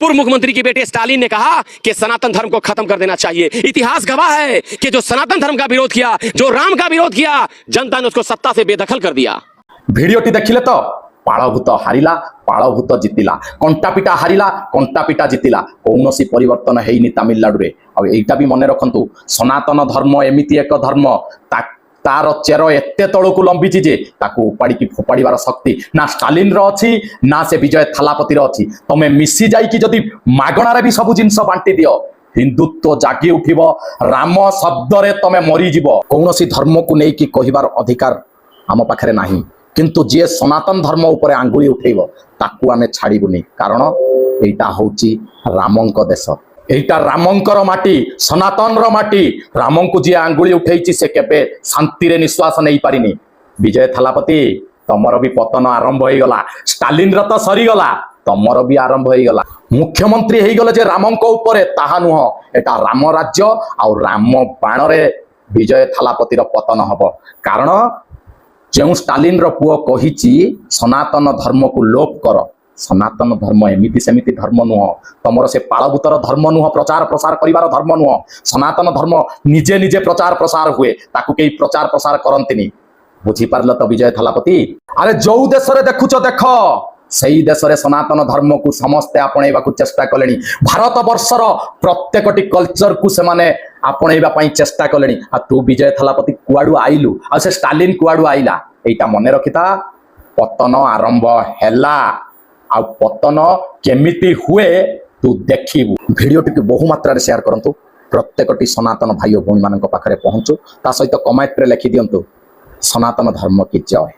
पूर्व मुख्यमंत्री के बेटे स्टालिन ने कहा कि सनातन धर्म को खत्म कर देना चाहिए। इतिहास गवाह है कि जो सनातन धर्म का विरोध किया, जो राम का विरोध किया, जनता ने उसको सत्ता से बेदखल कर दिया। भिडियोटी देखिले तो पाळभूत हारिला, पाळभूत जितिला, कंटापिटा हारिला, कंटापिटा जितिला। कौनसी परिवर्तन हेइनी तमिलनाडु रे। आ एटा भी मने रखंतु, सनातन धर्म एमिति एक धर्म तार चेर एते तळकु लंबिची जे ताकू उपाड़ी की फोपाड़ीबार शक्ति ना स्टालिन रो अछि ना से विजय थालापति रो अछि। तमे मिसी जाई कि जदी मागणा रे भी सब जिंस बांटी दियो, हिंदुत्व जागी उठिबो, राम शब्द रे तमे मरी जिवो। कौनसी धर्म को नै कि कहिबार अधिकार आम पाखरे नाही, किंतु जे सनातन धर्म उपरे आंगुली उठेइबो ताकू आमे छाड़ीबुनी। कारण एटा होउची रामंक देश, एटा रामंकर माटी, सनातन रो माटी। रामंकु जे आंगुली उठेइची से केबे शांति रे निश्वास नै पारिनी। विजय थालापति तमर भी पतन आरंभ होई गला, स्टालिन रो तो सरी गला, तमर भी आरंभ होई गला। मुख्यमंत्री हेई गले जे रामंक उपरे, ताहा नुह, एटा राम राज्य आ राम बाण रे विजय थालापति रो पतन हबो। कारण जो स्टालिन रो पुओ कहिची सनातन धर्म को लोप कर, सनातन धर्म एमिति सेमिति धर्म नुह, तमर से पाळभूतर धर्म नुह, प्रचार प्रसार करिवार धर्म नुह। सनातन धर्म निजे निजे प्रचार प्रसार हुए, ताकू केही प्रचार प्रसार करंतिनी। बुझी पारल तो विजय थालापति? अरे जो देश रे देखुच देख, सेई देश रे सनातन धर्म को समस्ते आपणेबा को चेष्टा कलेनी। भारत वर्षर प्रत्येकटी कल्चर को से माने आपणेबा पई चेष्टा कलेनी। आ तू विजय थालापति कुआडू आइलु, आ से स्टालिन कुआडू आइला, एटा मने रखिता। पतन आरंभ हैला, आ पतन केमिति हुए तू देखिबु। भिडियोटी को बहु मात्रा रे शेयर करंतु, प्रत्येकटी सनातन भाई और भौणी मानक पाखरे पहुंचु। ता सहित कमेंट रे लिखि दियंतु सनातन धर्म की जय।